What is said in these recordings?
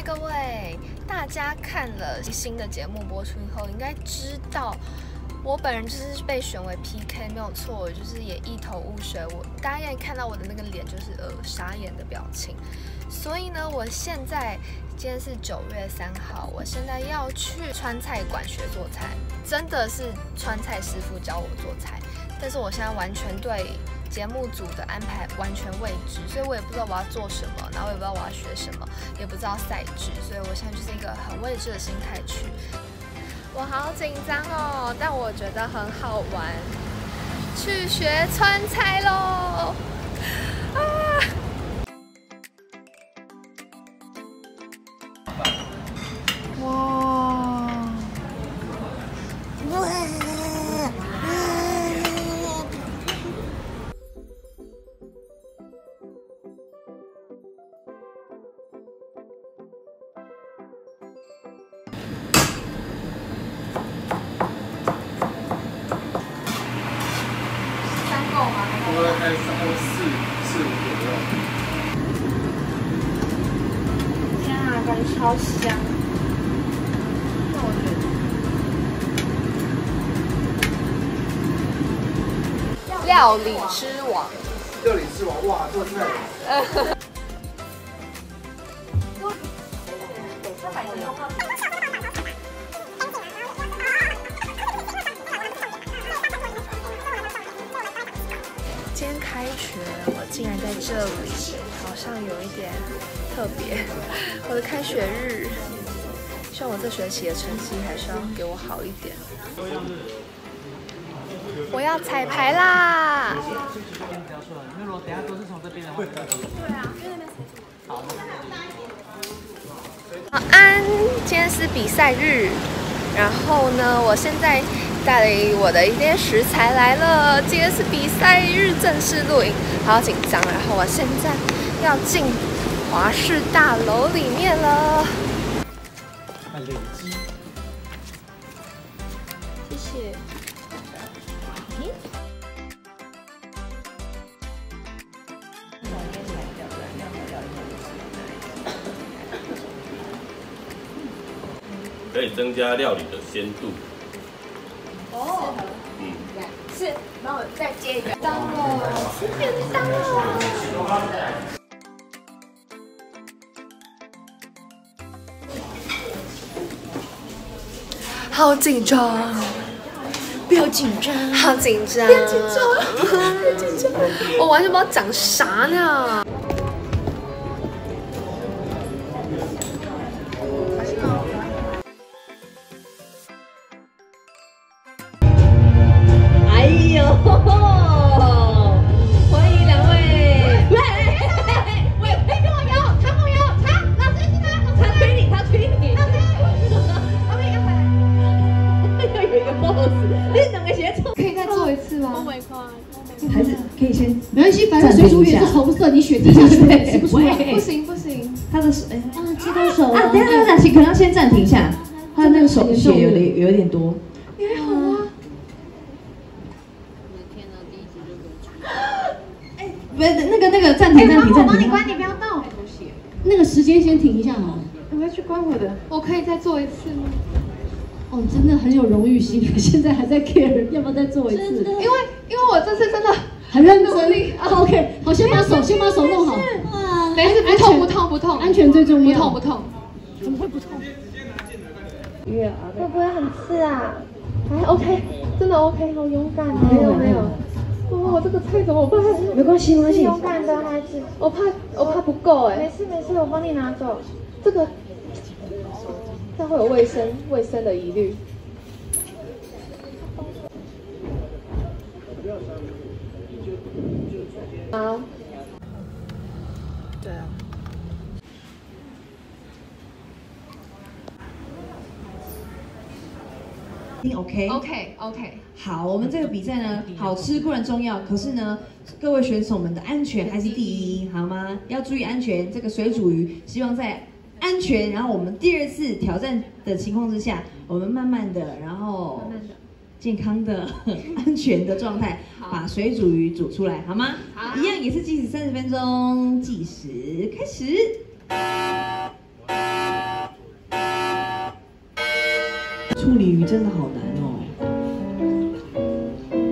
各位，大家看了新的节目播出以后，应该知道我本人就是被选为 PK， 没有错，我就是也一头雾水。大家应该看到我的那个脸就是傻眼的表情。所以呢，我现在今天是9月3号，我现在要去川菜馆学做菜，真的是川菜师傅教我做菜，但是我现在完全对节目组的安排完全未知，所以我也不知道我要做什么，然后我也不知道我要学什么，也不知道赛制，所以我现在就是一个很未知的心态去。我好紧张哦，但我觉得很好玩，去学川菜喽！啊！哇！大概4、5左右。天啊，感觉超香！那我觉得料理之王，料理之王，哇，做菜。今天开学，我竟然在这里，好像有一点特别。我的开学日，希望我这学期的成绩还是要给我好一点。我要彩排啦！因为如果等下都是从这边的话，对啊，因为那边好。早安，今天是比赛日，然后呢，我现在带了我的一些食材来了。今天是比赛日，正式录影，好紧张。然后我现在要进华视大楼里面了。累积。谢谢。可以增加料理的鲜度。哦，是，然后我再接一个。当了，便当了。好紧张，不要紧张，好紧张，不要紧张，不要紧张，我完全不知道讲啥呢。欢迎2位！我也可以跟我摇，他跟我摇，老师是他推你，他推你，他推你，要有一个 pose， 你2个鞋冲，可以再做一次吗？还是可以先没关系，反正水煮鱼是红色，你血滴下去也吃不出来。不行不行，他的手，接到手啊，等一下，可能要先暂停一下，他的那个手血有点多。因为好啊。不是那个暂停，我帮你关，你不要动。那个时间先停一下好了。我要去关我的，我可以再做一次吗？哦，真的很有荣誉心，现在还在 care 要不要再做一次？因为我这次真的很认真。OK， 好，先把手弄好。哇，没事，不痛，安全最重要。不痛。怎么会不痛？会不会很刺啊？还 OK， 真的 OK， 好勇敢哦。没有。哦，我这个菜怎么办？没关系。勇敢的孩子，我怕不够哎。没事，我帮你拿走。这个会有卫生的疑虑。好。对啊。OK。好，我们这个比赛呢，好吃固然重要，可是呢，各位选手们的安全还是第一，好吗？要注意安全。这个水煮鱼，希望在安全，然后我们第2次挑战的情况之下，我们慢慢的，然后健康的、安全的状态，把水煮鱼煮出来，好吗？好，一样也是计时30分钟，计时开始。真的好难哦。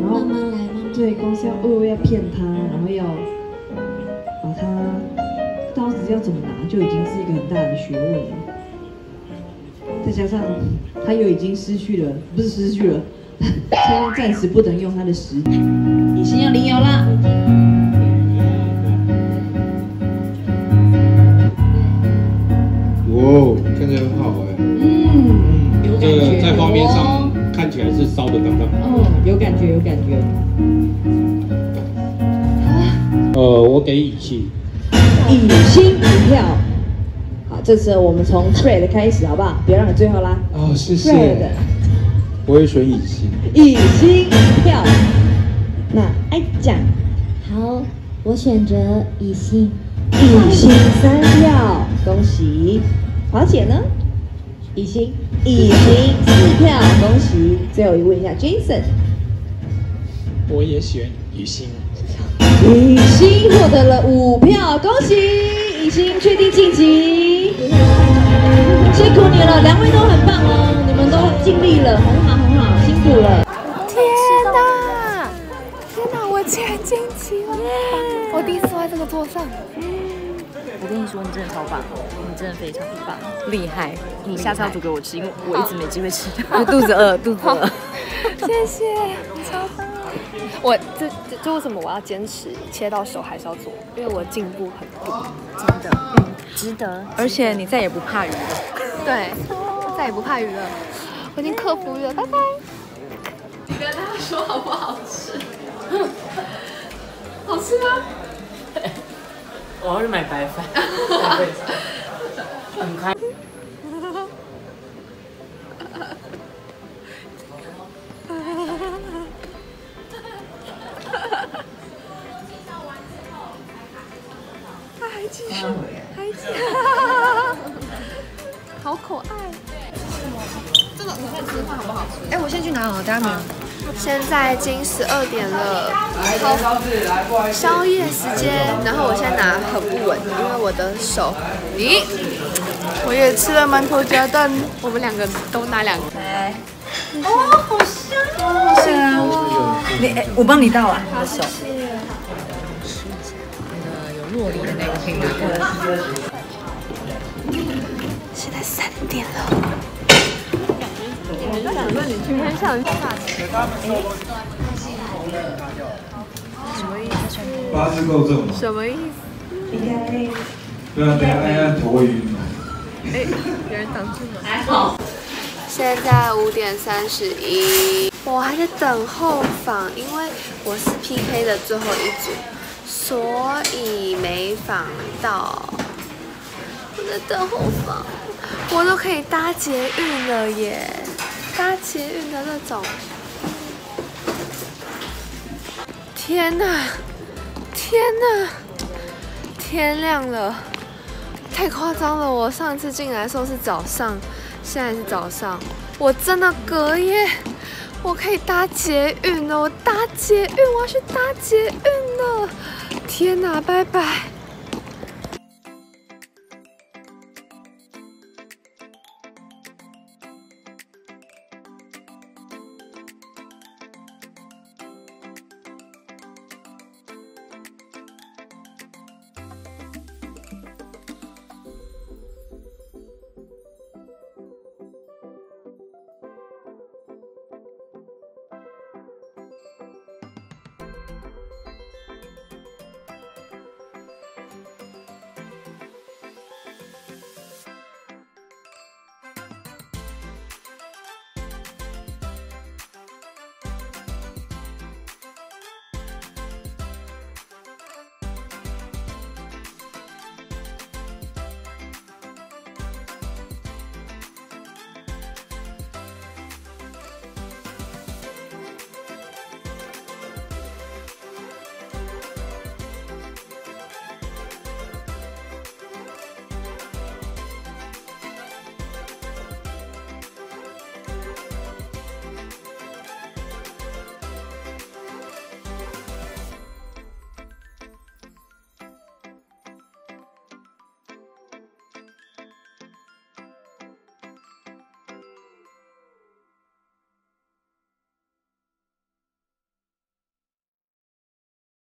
然后慢慢来，慢慢来。对，光是要骗他，然后要把他刀子要怎么拿，就已经是一个很大的学问了。再加上他又已经失去了，不是失去了，他暂时不能用他的实力。已经要领油啦！哇，看起来很好哎。有感这个觉。在画面上看起来是烧的刚刚好。有感觉，有感觉。我给乙星。乙星1票。好，这次我们从 Fred 开始，好不好？不要让你最后啦。哦，谢 Fred，我也选乙星。乙星1票。那爱讲好，我选择乙星。乙星3票，恭喜。华姐呢？乙星4票，恭喜。最后一问一下 Jason，我也选乙星。乙星获得了5票，恭喜乙星确定晋级。辛苦你了，2位都很棒哦，你们都尽力了，很好很好，辛苦了。天哪！天哪！我竟然晋级了！我第一次坐在这个座上。我跟你说，你真的超棒，你真的非常棒，厉害！你下次要煮给我吃，因为我一直没机会吃。我肚子饿，肚子饿。谢谢，超棒！我这为什么我要坚持切到手还是要做？因为我进步很多，真的，值得。而且你再也不怕鱼了。对，再也不怕鱼了，我已经克服鱼了，拜拜。你跟他说好不好吃？好吃吗？我要去买白饭。很开。还继续，好可爱。这个你可以吃饭好不好吃？哎，我先去拿好，等下没有。现在已经12点了，宵夜时间。然后我现在拿很不稳，因为我的手。咦，我也吃了馒头夹蛋，我们2个都拿2个。哦，好香哦！对啊，我帮你倒啊，你的手。有洛梨的那个可以拿过来。现在3点了。你很想什么意思？八字够正吗？什么意思？对啊，等下按头会晕。哎，有人挡住了。还好。现在5点31，我还在等候访，因为我是 PK 的最后一组，所以没访到。我在等候访，我都可以搭捷运了耶！搭捷运的那种。天哪！天哪！天亮了，太夸张了！我上一次进来的时候是早上，现在是早上，我真的隔夜，我可以搭捷运了！我搭捷运，我要去搭捷运了！天哪，拜拜！